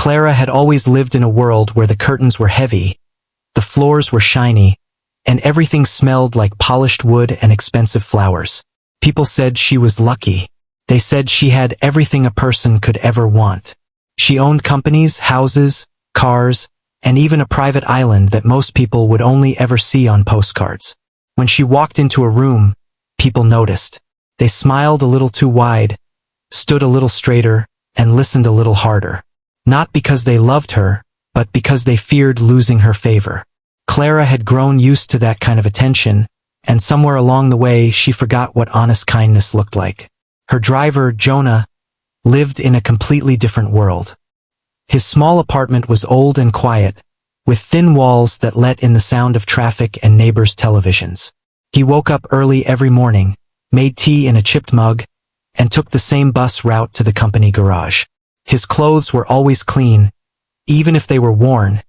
Clara had always lived in a world where the curtains were heavy, the floors were shiny, and everything smelled like polished wood and expensive flowers. People said she was lucky. They said she had everything a person could ever want. She owned companies, houses, cars, and even a private island that most people would only ever see on postcards. When she walked into a room, people noticed. They smiled a little too wide, stood a little straighter, and listened a little harder. Not because they loved her, but because they feared losing her favor. Clara had grown used to that kind of attention, and somewhere along the way she forgot what honest kindness looked like. Her driver, Jonah, lived in a completely different world. His small apartment was old and quiet, with thin walls that let in the sound of traffic and neighbors' televisions. He woke up early every morning, made tea in a chipped mug, and took the same bus route to the company garage. His clothes were always clean, even if they were worn,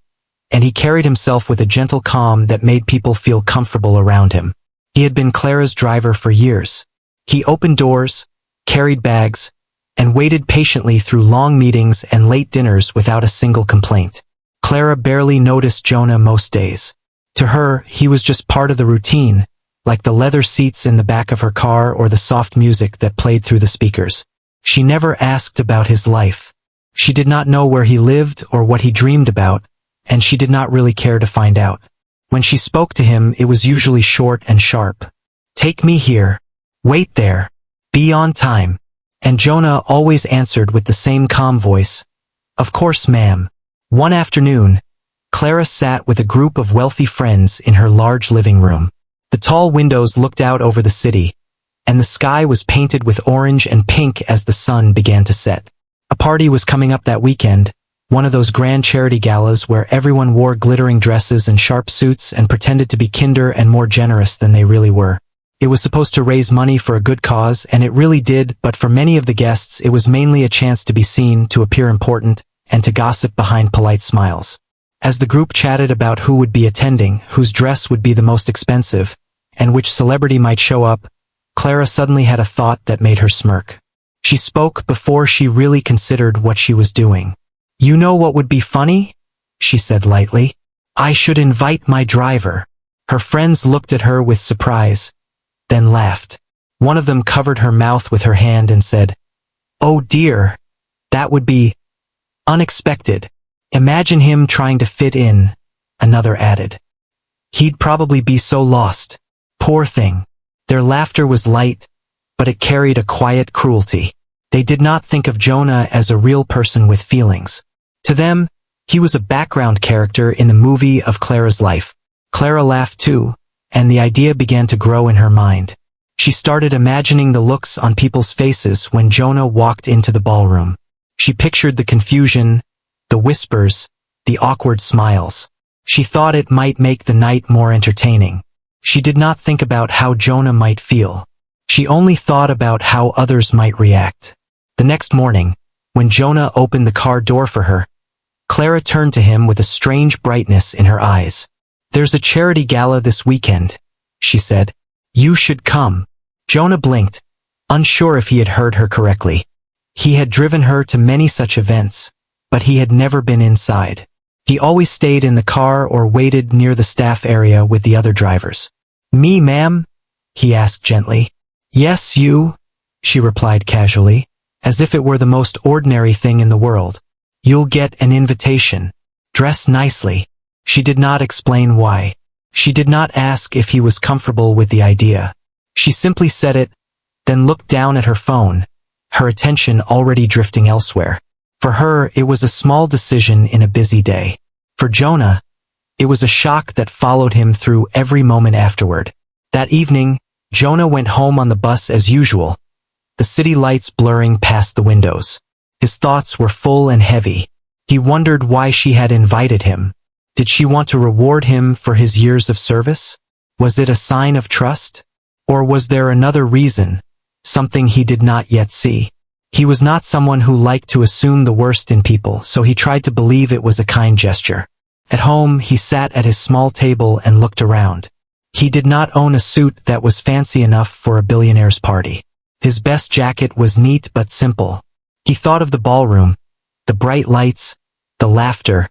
and he carried himself with a gentle calm that made people feel comfortable around him. He had been Clara's driver for years. He opened doors, carried bags, and waited patiently through long meetings and late dinners without a single complaint. Clara barely noticed Jonah most days. To her, he was just part of the routine, like the leather seats in the back of her car or the soft music that played through the speakers. She never asked about his life. She did not know where he lived or what he dreamed about, and she did not really care to find out. When she spoke to him, it was usually short and sharp. "Take me here. Wait there. Be on time." And Jonah always answered with the same calm voice, "Of course, ma'am." One afternoon, Clara sat with a group of wealthy friends in her large living room. The tall windows looked out over the city, and the sky was painted with orange and pink as the sun began to set. A party was coming up that weekend, one of those grand charity galas where everyone wore glittering dresses and sharp suits and pretended to be kinder and more generous than they really were. It was supposed to raise money for a good cause, and it really did, but for many of the guests it was mainly a chance to be seen, to appear important, and to gossip behind polite smiles. As the group chatted about who would be attending, whose dress would be the most expensive, and which celebrity might show up, Clara suddenly had a thought that made her smirk. She spoke before she really considered what she was doing. "You know what would be funny?" she said lightly. "I should invite my driver." Her friends looked at her with surprise, then laughed. One of them covered her mouth with her hand and said, "Oh dear, that would be unexpected. Imagine him trying to fit in," another added. "He'd probably be so lost. Poor thing." Their laughter was light, but it carried a quiet cruelty. They did not think of Jonah as a real person with feelings. To them, he was a background character in the movie of Clara's life. Clara laughed too, and the idea began to grow in her mind. She started imagining the looks on people's faces when Jonah walked into the ballroom. She pictured the confusion, the whispers, the awkward smiles. She thought it might make the night more entertaining. She did not think about how Jonah might feel. She only thought about how others might react. The next morning, when Jonah opened the car door for her, Clara turned to him with a strange brightness in her eyes. "There's a charity gala this weekend," she said. "You should come." Jonah blinked, unsure if he had heard her correctly. He had driven her to many such events, but he had never been inside. He always stayed in the car or waited near the staff area with the other drivers. "Me, ma'am?" he asked gently. "Yes, you," she replied casually, as if it were the most ordinary thing in the world. "You'll get an invitation. Dress nicely." She did not explain why. She did not ask if he was comfortable with the idea. She simply said it, then looked down at her phone, her attention already drifting elsewhere. For her, it was a small decision in a busy day. For Jonah, it was a shock that followed him through every moment afterward. That evening, Jonah went home on the bus as usual, the city lights blurring past the windows. His thoughts were full and heavy. He wondered why she had invited him. Did she want to reward him for his years of service? Was it a sign of trust? Or was there another reason, something he did not yet see? He was not someone who liked to assume the worst in people, so he tried to believe it was a kind gesture. At home, he sat at his small table and looked around. He did not own a suit that was fancy enough for a billionaire's party. His best jacket was neat but simple. He thought of the ballroom, the bright lights, the laughter,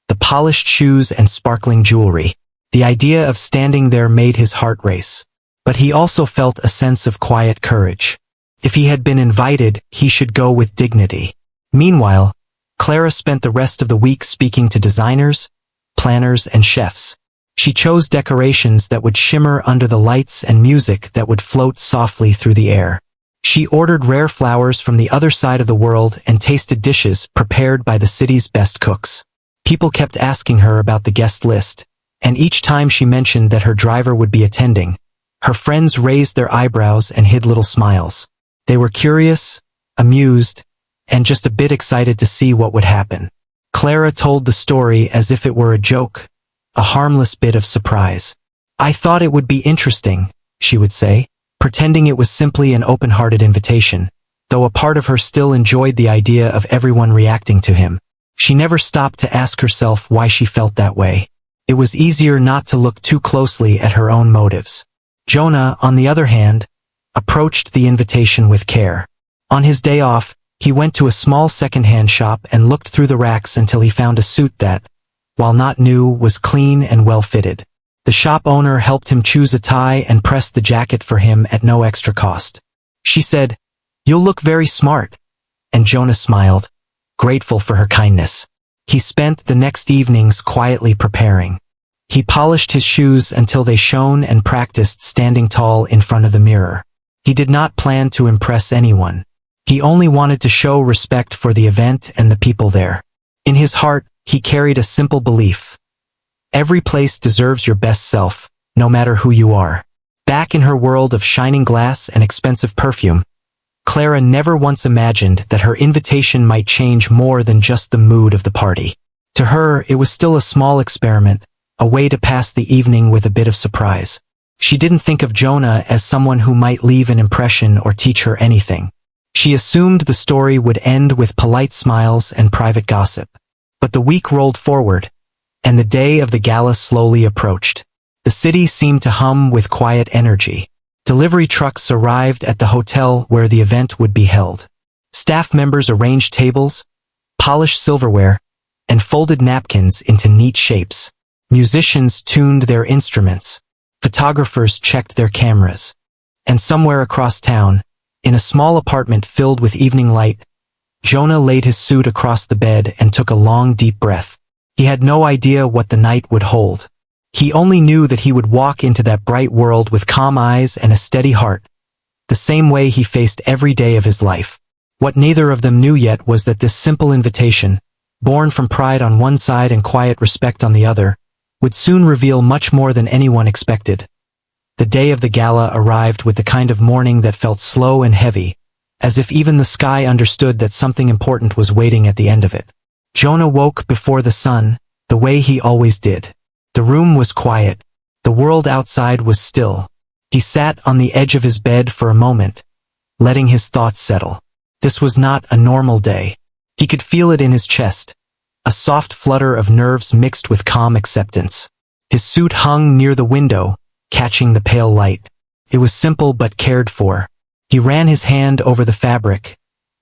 the polished shoes and sparkling jewelry. The idea of standing there made his heart race. But he also felt a sense of quiet courage. If he had been invited, he should go with dignity. Meanwhile, Clara spent the rest of the week speaking to designers, planners, and chefs. She chose decorations that would shimmer under the lights and music that would float softly through the air. She ordered rare flowers from the other side of the world and tasted dishes prepared by the city's best cooks. People kept asking her about the guest list, and each time she mentioned that her driver would be attending, her friends raised their eyebrows and hid little smiles. They were curious, amused, and just a bit excited to see what would happen. Clara told the story as if it were a joke, a harmless bit of surprise. "I thought it would be interesting," she would say, pretending it was simply an open-hearted invitation, though a part of her still enjoyed the idea of everyone reacting to him. She never stopped to ask herself why she felt that way. It was easier not to look too closely at her own motives. Jonah, on the other hand, approached the invitation with care. On his day off, he went to a small second-hand shop and looked through the racks until he found a suit that, while not new, was clean and well-fitted. The shop owner helped him choose a tie and pressed the jacket for him at no extra cost. She said, "You'll look very smart," and Jonah smiled, grateful for her kindness. He spent the next evenings quietly preparing. He polished his shoes until they shone and practiced standing tall in front of the mirror. He did not plan to impress anyone. He only wanted to show respect for the event and the people there. In his heart, he carried a simple belief. Every place deserves your best self, no matter who you are. Back in her world of shining glass and expensive perfume, Clara never once imagined that her invitation might change more than just the mood of the party. To her, it was still a small experiment, a way to pass the evening with a bit of surprise. She didn't think of Jonah as someone who might leave an impression or teach her anything. She assumed the story would end with polite smiles and private gossip. But the week rolled forward, and the day of the gala slowly approached. The city seemed to hum with quiet energy. Delivery trucks arrived at the hotel where the event would be held. Staff members arranged tables, polished silverware, and folded napkins into neat shapes. Musicians tuned their instruments. Photographers checked their cameras. And somewhere across town, in a small apartment filled with evening light, Jonah laid his suit across the bed and took a long, deep breath. He had no idea what the night would hold. He only knew that he would walk into that bright world with calm eyes and a steady heart, the same way he faced every day of his life. What neither of them knew yet was that this simple invitation, born from pride on one side and quiet respect on the other, would soon reveal much more than anyone expected. The day of the gala arrived with the kind of morning that felt slow and heavy, as if even the sky understood that something important was waiting at the end of it. Jonah woke before the sun, the way he always did. The room was quiet. The world outside was still. He sat on the edge of his bed for a moment, letting his thoughts settle. This was not a normal day. He could feel it in his chest, a soft flutter of nerves mixed with calm acceptance. His suit hung near the window, catching the pale light. It was simple but cared for. He ran his hand over the fabric,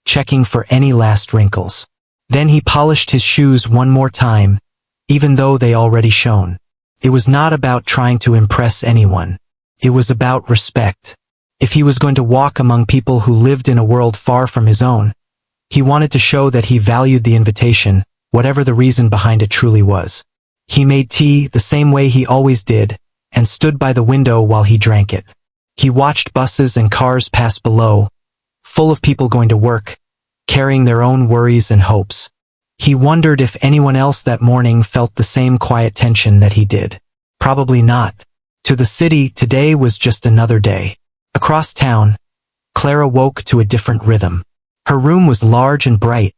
checking for any last wrinkles. Then he polished his shoes one more time, even though they already shone. It was not about trying to impress anyone. It was about respect. If he was going to walk among people who lived in a world far from his own, he wanted to show that he valued the invitation, whatever the reason behind it truly was. He made tea the same way he always did, and stood by the window while he drank it. He watched buses and cars pass below, full of people going to work, carrying their own worries and hopes. He wondered if anyone else that morning felt the same quiet tension that he did. Probably not. To the city, today was just another day. Across town, Clara woke to a different rhythm. Her room was large and bright,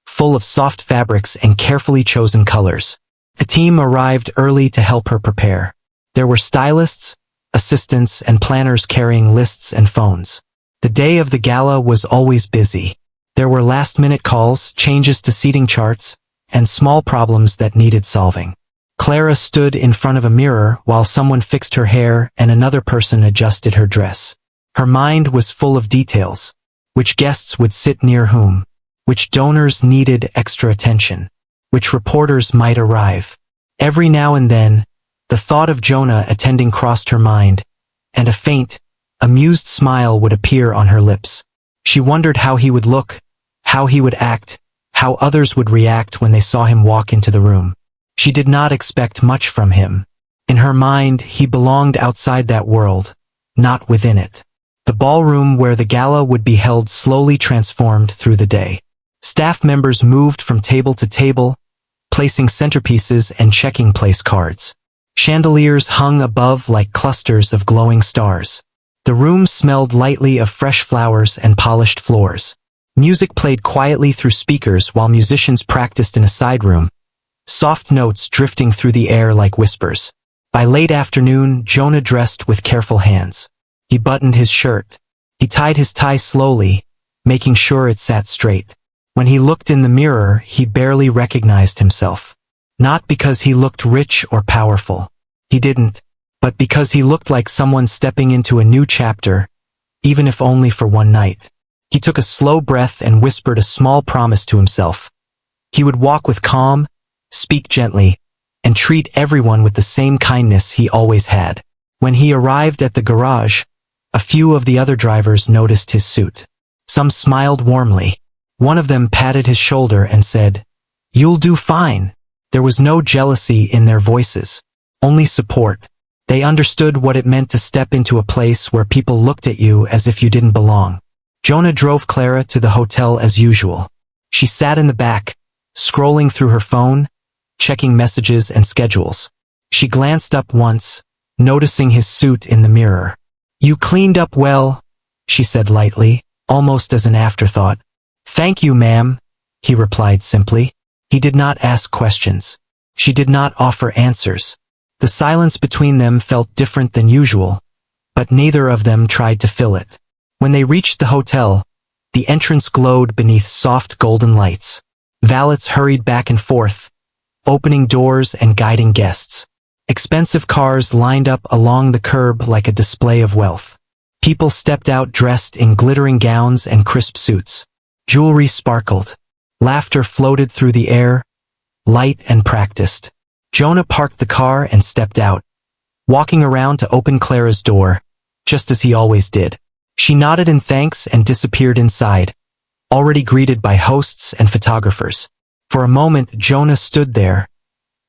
full of soft fabrics and carefully chosen colors. A team arrived early to help her prepare. There were stylists, assistants, and planners carrying lists and phones. The day of the gala was always busy. There were last-minute calls, changes to seating charts, and small problems that needed solving. Clara stood in front of a mirror while someone fixed her hair and another person adjusted her dress. Her mind was full of details. Which guests would sit near whom? Which donors needed extra attention? which reporters might arrive. Every now and then, the thought of Jonah attending crossed her mind, and a faint, amused smile would appear on her lips. She wondered how he would look, how he would act, how others would react when they saw him walk into the room. She did not expect much from him. In her mind, he belonged outside that world, not within it. The ballroom where the gala would be held slowly transformed through the day. Staff members moved from table to table, placing centerpieces and checking place cards. Chandeliers hung above like clusters of glowing stars. The room smelled lightly of fresh flowers and polished floors. Music played quietly through speakers while musicians practiced in a side room, soft notes drifting through the air like whispers. By late afternoon, Jonah dressed with careful hands. He buttoned his shirt. He tied his tie slowly, making sure it sat straight. When he looked in the mirror, he barely recognized himself. Not because he looked rich or powerful. He didn't. But because he looked like someone stepping into a new chapter, even if only for one night. He took a slow breath and whispered a small promise to himself. He would walk with calm, speak gently, and treat everyone with the same kindness he always had. When he arrived at the garage, a few of the other drivers noticed his suit. Some smiled warmly. One of them patted his shoulder and said, "You'll do fine." There was no jealousy in their voices, only support. They understood what it meant to step into a place where people looked at you as if you didn't belong. Jonah drove Clara to the hotel as usual. She sat in the back, scrolling through her phone, checking messages and schedules. She glanced up once, noticing his suit in the mirror. "You cleaned up well," she said lightly, almost as an afterthought. "Thank you, ma'am," he replied simply. He did not ask questions. She did not offer answers. The silence between them felt different than usual, but neither of them tried to fill it. When they reached the hotel, the entrance glowed beneath soft golden lights. Valets hurried back and forth, opening doors and guiding guests. Expensive cars lined up along the curb like a display of wealth. People stepped out dressed in glittering gowns and crisp suits. Jewelry sparkled. Laughter floated through the air, light and practiced. Jonah parked the car and stepped out, walking around to open Clara's door, just as he always did. She nodded in thanks and disappeared inside, already greeted by hosts and photographers. For a moment, Jonah stood there,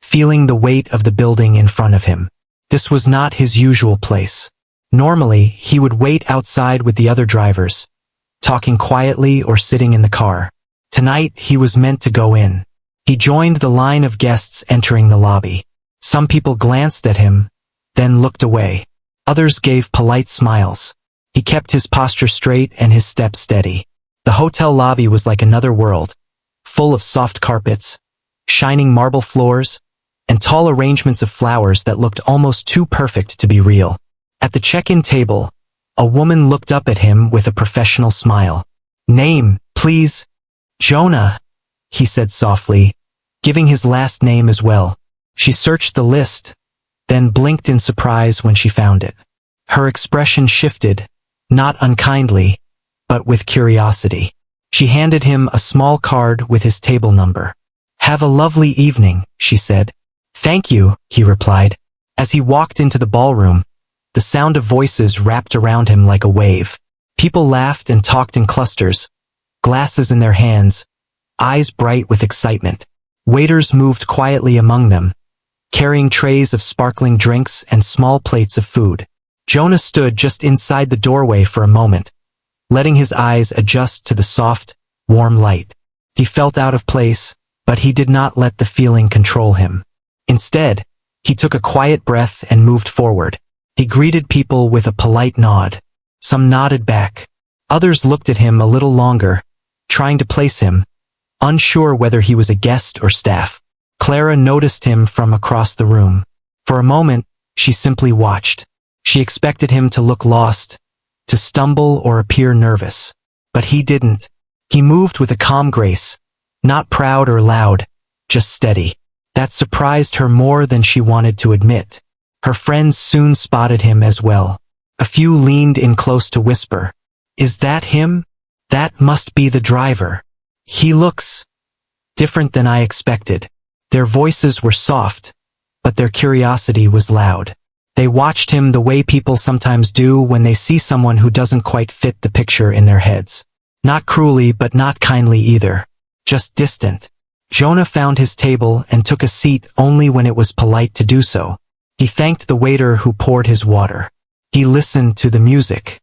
feeling the weight of the building in front of him. This was not his usual place. Normally, he would wait outside with the other drivers, talking quietly or sitting in the car. Tonight, he was meant to go in. He joined the line of guests entering the lobby. Some people glanced at him, then looked away. Others gave polite smiles. He kept his posture straight and his step steady. The hotel lobby was like another world, full of soft carpets, shining marble floors, and tall arrangements of flowers that looked almost too perfect to be real. At the check-in table, a woman looked up at him with a professional smile. "Name, please." "Jonah," he said softly, giving his last name as well. She searched the list, then blinked in surprise when she found it. Her expression shifted, not unkindly, but with curiosity. She handed him a small card with his table number. "Have a lovely evening," she said. "Thank you," he replied. As he walked into the ballroom, the sound of voices wrapped around him like a wave. People laughed and talked in clusters, glasses in their hands, eyes bright with excitement. Waiters moved quietly among them, carrying trays of sparkling drinks and small plates of food. Jonah stood just inside the doorway for a moment, letting his eyes adjust to the soft, warm light. He felt out of place, but he did not let the feeling control him. Instead, he took a quiet breath and moved forward. He greeted people with a polite nod. Some nodded back. Others looked at him a little longer, trying to place him, unsure whether he was a guest or staff. Clara noticed him from across the room. For a moment, she simply watched. She expected him to look lost, to stumble or appear nervous. But he didn't. He moved with a calm grace, not proud or loud, just steady. That surprised her more than she wanted to admit. Her friends soon spotted him as well. A few leaned in close to whisper, "Is that him? That must be the driver. He looks different than I expected." Their voices were soft, but their curiosity was loud. They watched him the way people sometimes do when they see someone who doesn't quite fit the picture in their heads. Not cruelly, but not kindly either. Just distant. Jonah found his table and took a seat only when it was polite to do so. He thanked the waiter who poured his water. He listened to the music.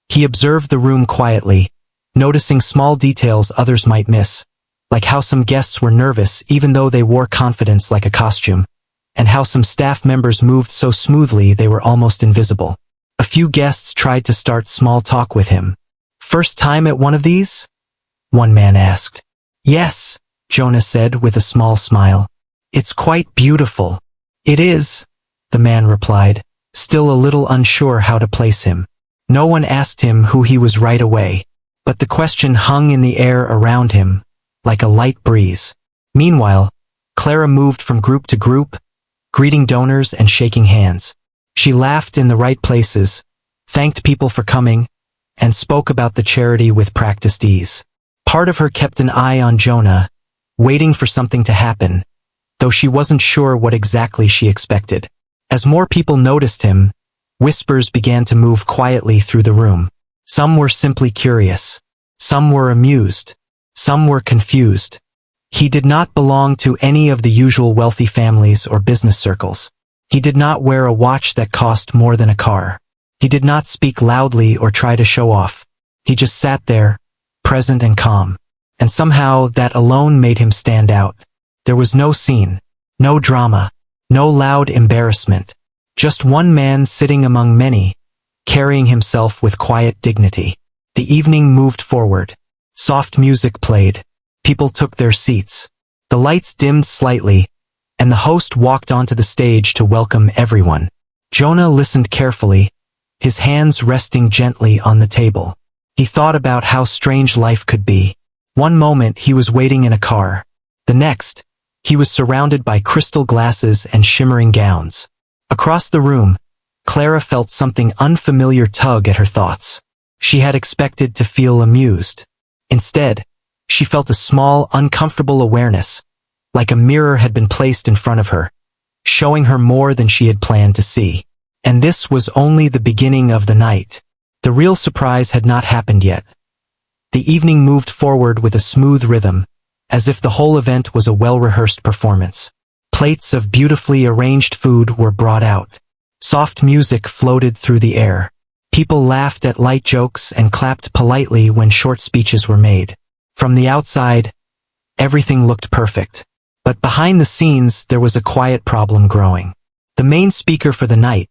He observed the room quietly, noticing small details others might miss, like how some guests were nervous even though they wore confidence like a costume, and how some staff members moved so smoothly they were almost invisible. A few guests tried to start small talk with him. "First time at one of these?" one man asked. "Yes," Jonah said with a small smile. "It's quite beautiful." "It is," the man replied, still a little unsure how to place him. No one asked him who he was right away, but the question hung in the air around him, like a light breeze. Meanwhile, Clara moved from group to group, greeting donors and shaking hands. She laughed in the right places, thanked people for coming, and spoke about the charity with practiced ease. Part of her kept an eye on Jonah, waiting for something to happen, though she wasn't sure what exactly she expected. As more people noticed him, whispers began to move quietly through the room. Some were simply curious. Some were amused. Some were confused. He did not belong to any of the usual wealthy families or business circles. He did not wear a watch that cost more than a car. He did not speak loudly or try to show off. He just sat there, present and calm. And somehow that alone made him stand out. There was no scene, no drama, no loud embarrassment. Just one man sitting among many, carrying himself with quiet dignity. The evening moved forward. Soft music played. People took their seats. The lights dimmed slightly, and the host walked onto the stage to welcome everyone. Jonah listened carefully, his hands resting gently on the table. He thought about how strange life could be. One moment he was waiting in a car. The next, he was surrounded by crystal glasses and shimmering gowns. Across the room, Clara felt something unfamiliar tug at her thoughts. She had expected to feel amused. Instead, she felt a small, uncomfortable awareness, like a mirror had been placed in front of her, showing her more than she had planned to see. And this was only the beginning of the night. The real surprise had not happened yet. The evening moved forward with a smooth rhythm, as if the whole event was a well-rehearsed performance. Plates of beautifully arranged food were brought out. Soft music floated through the air. People laughed at light jokes and clapped politely when short speeches were made. From the outside, everything looked perfect. But behind the scenes, there was a quiet problem growing. The main speaker for the night,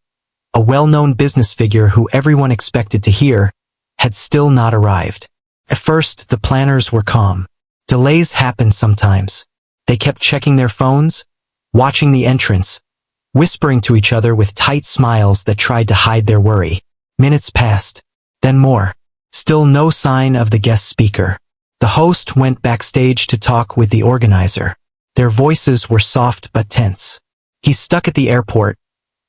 a well-known business figure who everyone expected to hear, had still not arrived. At first, the planners were calm. Delays happened sometimes. They kept checking their phones, watching the entrance, whispering to each other with tight smiles that tried to hide their worry. Minutes passed, then more. Still no sign of the guest speaker. The host went backstage to talk with the organizer. Their voices were soft but tense. "He's stuck at the airport,"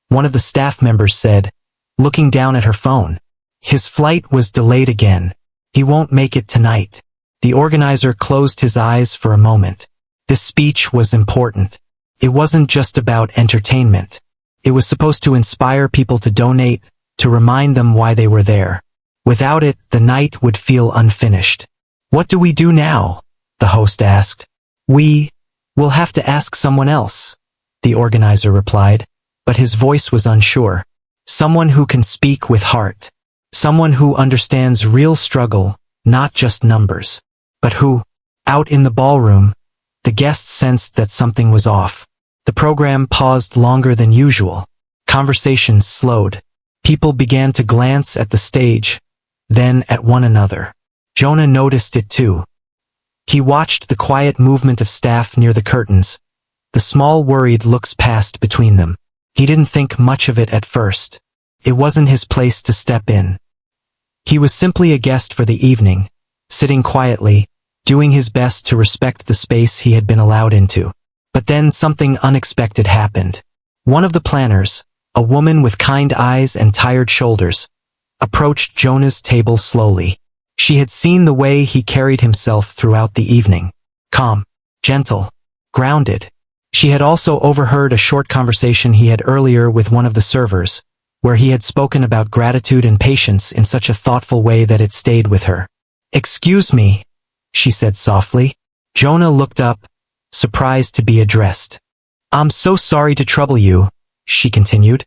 one of the staff members said, looking down at her phone. "His flight was delayed again. He won't make it tonight." The organizer closed his eyes for a moment. This speech was important. It wasn't just about entertainment. It was supposed to inspire people to donate, to remind them why they were there. Without it, the night would feel unfinished. "What do we do now?" the host asked. We'll have to ask someone else," the organizer replied, but his voice was unsure. "Someone who can speak with heart. Someone who understands real struggle, not just numbers. But who?" Out in the ballroom, the guests sensed that something was off. The program paused longer than usual. Conversations slowed. People began to glance at the stage, then at one another. Jonah noticed it too. He watched the quiet movement of staff near the curtains. The small worried looks passed between them. He didn't think much of it at first. It wasn't his place to step in. He was simply a guest for the evening, sitting quietly, doing his best to respect the space he had been allowed into. But then something unexpected happened. One of the planners, a woman with kind eyes and tired shoulders, approached Jonah's table slowly. She had seen the way he carried himself throughout the evening. Calm, gentle, grounded. She had also overheard a short conversation he had earlier with one of the servers, where he had spoken about gratitude and patience in such a thoughtful way that it stayed with her. "Excuse me," she said softly. Jonah looked up, surprised to be addressed. "I'm so sorry to trouble you," she continued,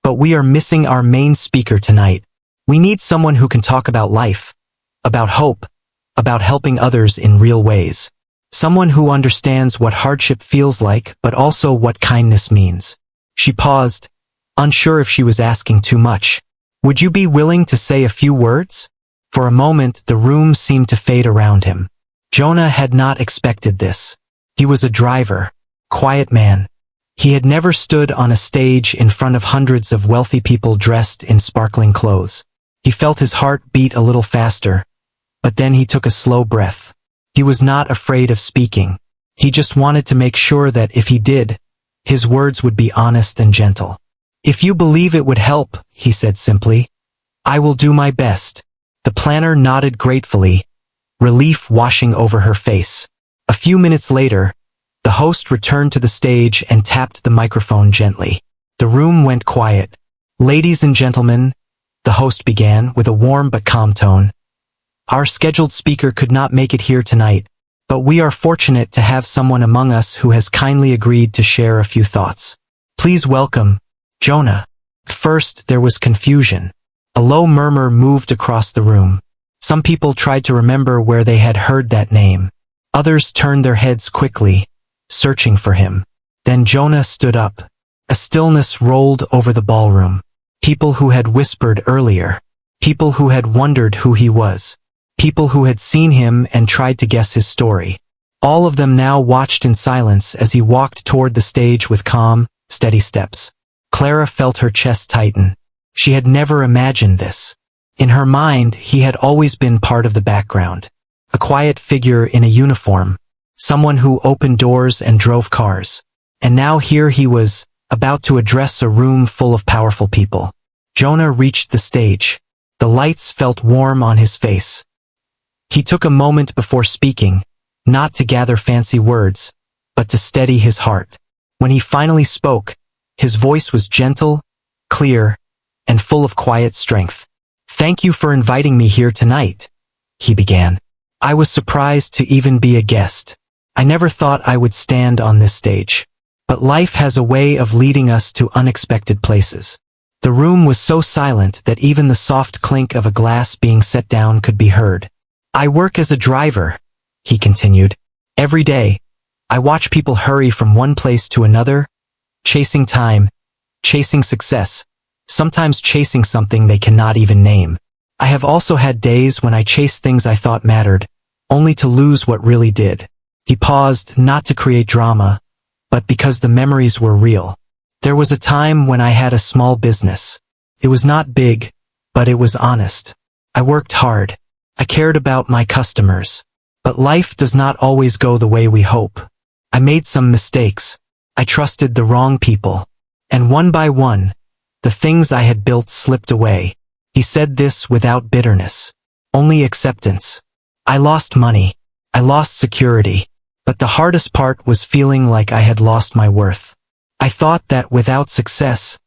"but we are missing our main speaker tonight. We need someone who can talk about life, about hope, about helping others in real ways. Someone who understands what hardship feels like, but also what kindness means." She paused, unsure if she was asking too much. "Would you be willing to say a few words?" For a moment, the room seemed to fade around him. Jonah had not expected this. He was a driver, quiet man. He had never stood on a stage in front of hundreds of wealthy people dressed in sparkling clothes. He felt his heart beat a little faster, but then he took a slow breath. He was not afraid of speaking. He just wanted to make sure that if he did, his words would be honest and gentle. "If you believe it would help," he said simply, "I will do my best." The planner nodded gratefully, relief washing over her face. A few minutes later, the host returned to the stage and tapped the microphone gently. The room went quiet. "Ladies and gentlemen," the host began with a warm but calm tone, "our scheduled speaker could not make it here tonight, but we are fortunate to have someone among us who has kindly agreed to share a few thoughts. Please welcome Jonah." First, there was confusion. A low murmur moved across the room. Some people tried to remember where they had heard that name. Others turned their heads quickly, searching for him. Then Jonah stood up. A stillness rolled over the ballroom. People who had whispered earlier. People who had wondered who he was. People who had seen him and tried to guess his story. All of them now watched in silence as he walked toward the stage with calm, steady steps. Clara felt her chest tighten. She had never imagined this. In her mind, he had always been part of the background. A quiet figure in a uniform. Someone who opened doors and drove cars. And now here he was, about to address a room full of powerful people. Jonah reached the stage. The lights felt warm on his face. He took a moment before speaking, not to gather fancy words, but to steady his heart. When he finally spoke, his voice was gentle, clear, and full of quiet strength. "Thank you for inviting me here tonight," he began. "I was surprised to even be a guest. I never thought I would stand on this stage. But life has a way of leading us to unexpected places." The room was so silent that even the soft clink of a glass being set down could be heard. "I work as a driver," he continued. "Every day, I watch people hurry from one place to another, chasing time, chasing success, sometimes chasing something they cannot even name. I have also had days when I chased things I thought mattered, only to lose what really did." He paused, not to create drama, but because the memories were real. "There was a time when I had a small business. It was not big, but it was honest. I worked hard. I cared about my customers. But life does not always go the way we hope. I made some mistakes. I trusted the wrong people. And one by one, the things I had built slipped away." He said this without bitterness, only acceptance. "I lost money. I lost security. But the hardest part was feeling like I had lost my worth. I thought that without success,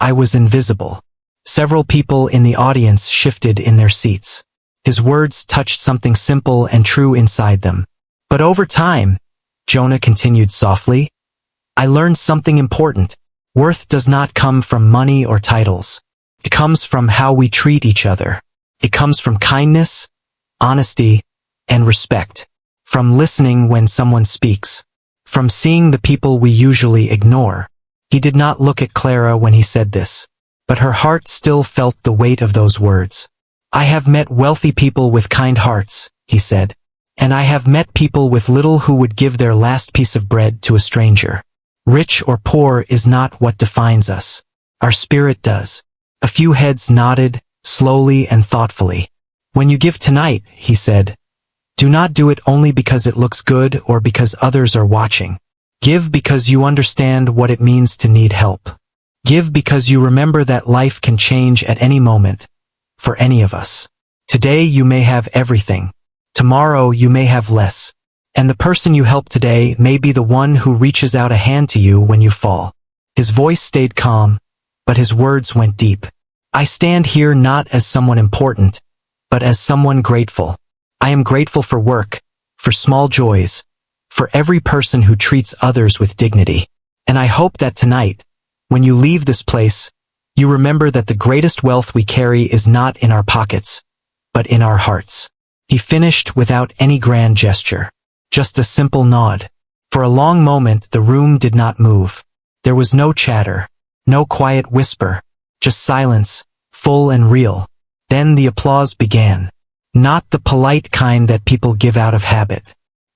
I was invisible." Several people in the audience shifted in their seats. His words touched something simple and true inside them. "But over time," Jonah continued softly, "I learned something important. Worth does not come from money or titles. It comes from how we treat each other. It comes from kindness, honesty, and respect. From listening when someone speaks. From seeing the people we usually ignore." He did not look at Clara when he said this, but her heart still felt the weight of those words. "I have met wealthy people with kind hearts," he said, "and I have met people with little who would give their last piece of bread to a stranger. Rich or poor is not what defines us. Our spirit does." A few heads nodded, slowly and thoughtfully. "When you give tonight," he said, "do not do it only because it looks good or because others are watching. Give because you understand what it means to need help. Give because you remember that life can change at any moment, for any of us. Today you may have everything. Tomorrow you may have less. And the person you help today may be the one who reaches out a hand to you when you fall. His voice stayed calm, but his words went deep. I stand here not as someone important, but as someone grateful. I am grateful for work, for small joys, for every person who treats others with dignity. And I hope that tonight, when you leave this place, you remember that the greatest wealth we carry is not in our pockets, but in our hearts. He finished without any grand gesture. Just a simple nod. For a long moment the room did not move. There was no chatter, no quiet whisper, just silence, full and real. Then the applause began. Not the polite kind that people give out of habit,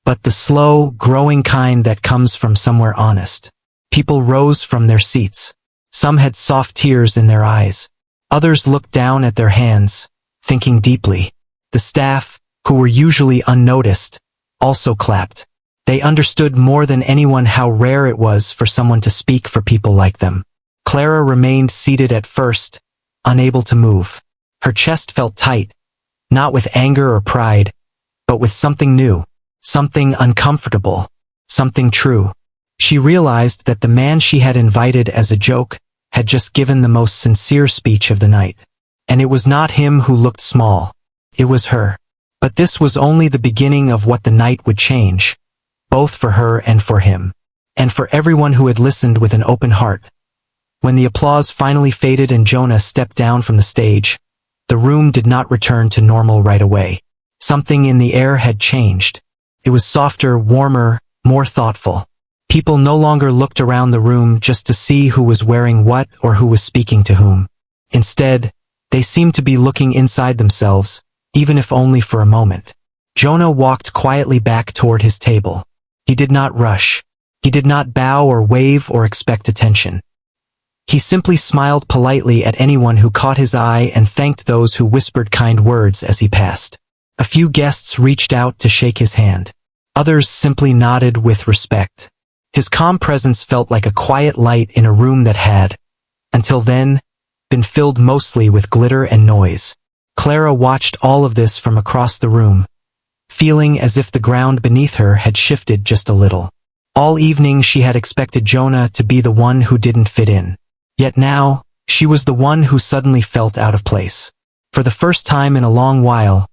but the slow, growing kind that comes from somewhere honest. People rose from their seats. Some had soft tears in their eyes. Others looked down at their hands, thinking deeply. The staff, who were usually unnoticed, also clapped. They understood more than anyone how rare it was for someone to speak for people like them. Clara remained seated at first, unable to move. Her chest felt tight, not with anger or pride, but with something new, something uncomfortable, something true. She realized that the man she had invited as a joke had just given the most sincere speech of the night. And it was not him who looked small. It was her. But this was only the beginning of what the night would change, both for her and for him, and for everyone who had listened with an open heart. When the applause finally faded and Jonah stepped down from the stage, the room did not return to normal right away. Something in the air had changed. It was softer, warmer, more thoughtful. People no longer looked around the room just to see who was wearing what or who was speaking to whom. Instead, they seemed to be looking inside themselves, even if only for a moment. Jonah walked quietly back toward his table. He did not rush. He did not bow or wave or expect attention. He simply smiled politely at anyone who caught his eye and thanked those who whispered kind words as he passed. A few guests reached out to shake his hand. Others simply nodded with respect. His calm presence felt like a quiet light in a room that had, until then, been filled mostly with glitter and noise. Clara watched all of this from across the room, feeling as if the ground beneath her had shifted just a little. All evening she had expected Jonah to be the one who didn't fit in. Yet now, she was the one who suddenly felt out of place. For the first time in a long while,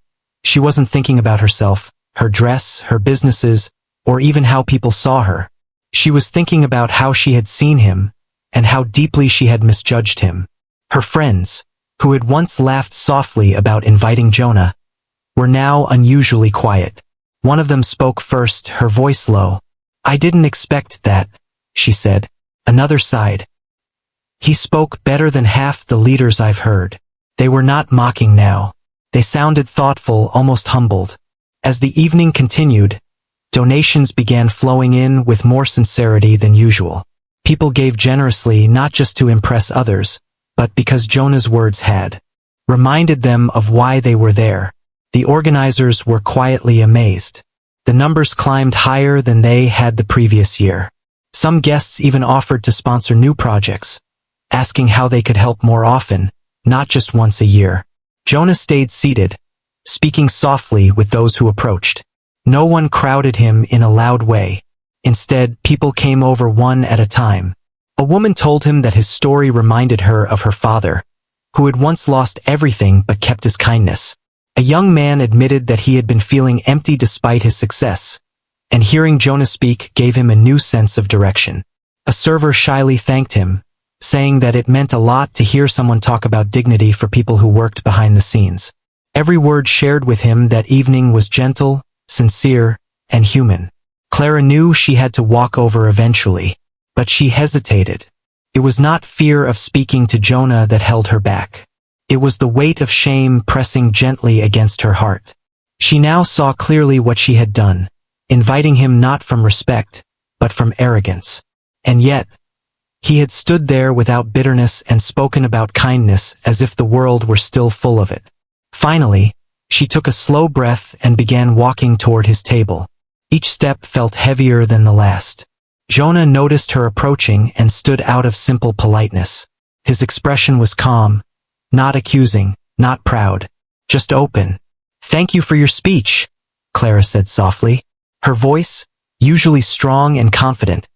she wasn't thinking about herself, her dress, her businesses, or even how people saw her. She was thinking about how she had seen him, and how deeply she had misjudged him. Her friends, who had once laughed softly about inviting Jonah, were now unusually quiet. One of them spoke first, her voice low. I didn't expect that, she said. Another sighed. He spoke better than half the leaders I've heard. They were not mocking now. They sounded thoughtful, almost humbled. As the evening continued, donations began flowing in with more sincerity than usual. People gave generously not just to impress others, but because Jonah's words had reminded them of why they were there. The organizers were quietly amazed. The numbers climbed higher than they had the previous year. Some guests even offered to sponsor new projects, asking how they could help more often, not just once a year. Jonah stayed seated, speaking softly with those who approached. No one crowded him in a loud way. Instead, people came over one at a time. A woman told him that his story reminded her of her father, who had once lost everything but kept his kindness. A young man admitted that he had been feeling empty despite his success, and hearing Jonah speak gave him a new sense of direction. A server shyly thanked him, saying that it meant a lot to hear someone talk about dignity for people who worked behind the scenes. Every word shared with him that evening was gentle, sincere, and human. Clara knew she had to walk over eventually, but she hesitated. It was not fear of speaking to Jonah that held her back. It was the weight of shame pressing gently against her heart. She now saw clearly what she had done, inviting him not from respect, but from arrogance. And yet, he had stood there without bitterness and spoken about kindness as if the world were still full of it. Finally, she took a slow breath and began walking toward his table. Each step felt heavier than the last. Jonah noticed her approaching and stood out of simple politeness. His expression was calm, not accusing, not proud, just open. Thank you for your speech, Clara said softly. Her voice, usually strong and confident,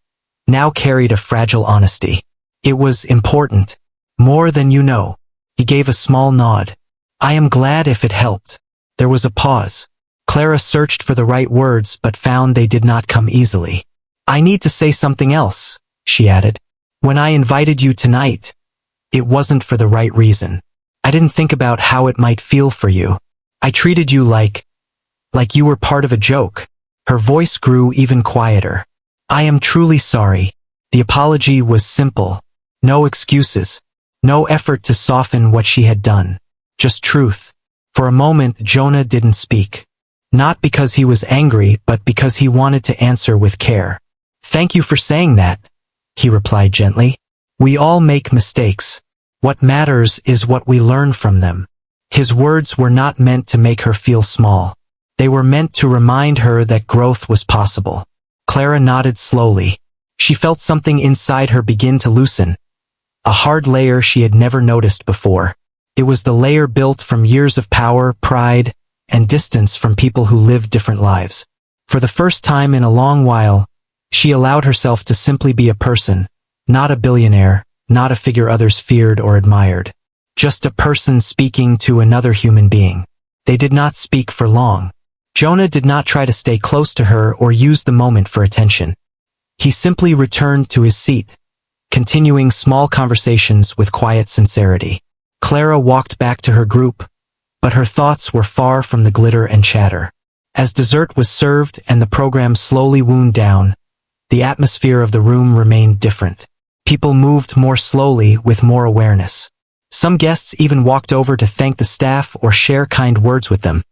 now carried a fragile honesty. It was important. More than you know. He gave a small nod. I am glad if it helped. There was a pause. Clara searched for the right words but found they did not come easily. I need to say something else, she added. When I invited you tonight, it wasn't for the right reason. I didn't think about how it might feel for you. I treated you like you were part of a joke. Her voice grew even quieter. I am truly sorry. The apology was simple. No excuses. No effort to soften what she had done. Just truth. For a moment, Jonah didn't speak. Not because he was angry, but because he wanted to answer with care. Thank you for saying that, he replied gently. We all make mistakes. What matters is what we learn from them. His words were not meant to make her feel small. They were meant to remind her that growth was possible. Clara nodded slowly. She felt something inside her begin to loosen. A hard layer she had never noticed before. It was the layer built from years of power, pride, and distance from people who lived different lives. For the first time in a long while, she allowed herself to simply be a person, not a billionaire, not a figure others feared or admired. Just a person speaking to another human being. They did not speak for long. Jonah did not try to stay close to her or use the moment for attention. He simply returned to his seat, continuing small conversations with quiet sincerity. Clara walked back to her group, but her thoughts were far from the glitter and chatter. As dessert was served and the program slowly wound down, the atmosphere of the room remained different. People moved more slowly with more awareness. Some guests even walked over to thank the staff or share kind words with them,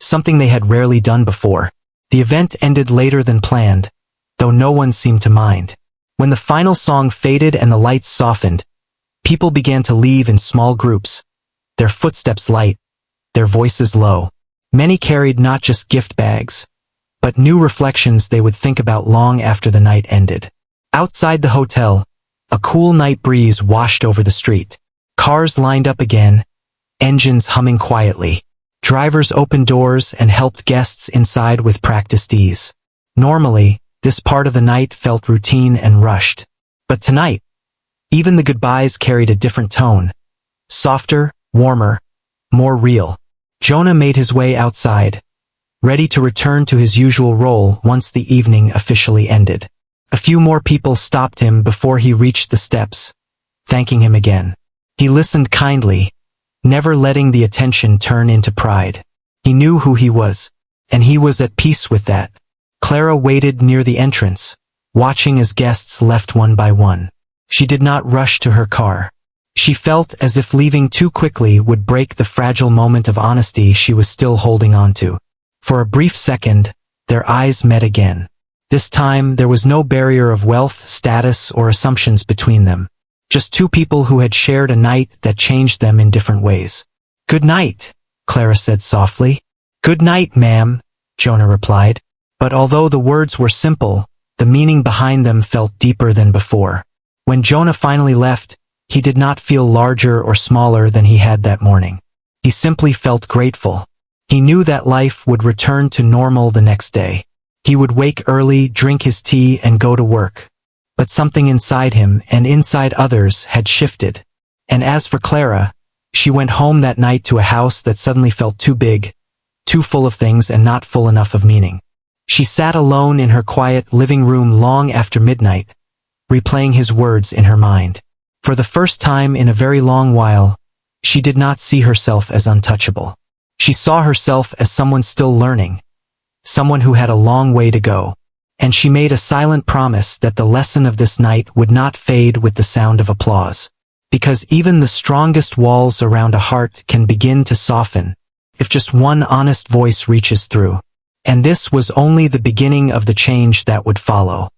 something they had rarely done before. The event ended later than planned, though no one seemed to mind. When the final song faded and the lights softened, people began to leave in small groups, their footsteps light, their voices low. Many carried not just gift bags, but new reflections they would think about long after the night ended. Outside the hotel, a cool night breeze washed over the street. Cars lined up again, engines humming quietly. Drivers opened doors and helped guests inside with practiced ease. Normally, this part of the night felt routine and rushed. But tonight, even the goodbyes carried a different tone. Softer, warmer, more real. Jonah made his way outside, ready to return to his usual role once the evening officially ended. A few more people stopped him before he reached the steps, thanking him again. He listened kindly, never letting the attention turn into pride. He knew who he was, and he was at peace with that. Clara waited near the entrance, watching as guests left one by one. She did not rush to her car. She felt as if leaving too quickly would break the fragile moment of honesty she was still holding on to. For a brief second, their eyes met again. This time, there was no barrier of wealth, status, or assumptions between them. Just two people who had shared a night that changed them in different ways. Good night, Clara said softly. Good night, ma'am, Jonah replied. But although the words were simple, the meaning behind them felt deeper than before. When Jonah finally left, he did not feel larger or smaller than he had that morning. He simply felt grateful. He knew that life would return to normal the next day. He would wake early, drink his tea, and go to work. But something inside him and inside others had shifted. And as for Clara, she went home that night to a house that suddenly felt too big, too full of things and not full enough of meaning. She sat alone in her quiet living room long after midnight, replaying his words in her mind. For the first time in a very long while, she did not see herself as untouchable. She saw herself as someone still learning, someone who had a long way to go. And she made a silent promise that the lesson of this night would not fade with the sound of applause. Because even the strongest walls around a heart can begin to soften, if just one honest voice reaches through. And this was only the beginning of the change that would follow.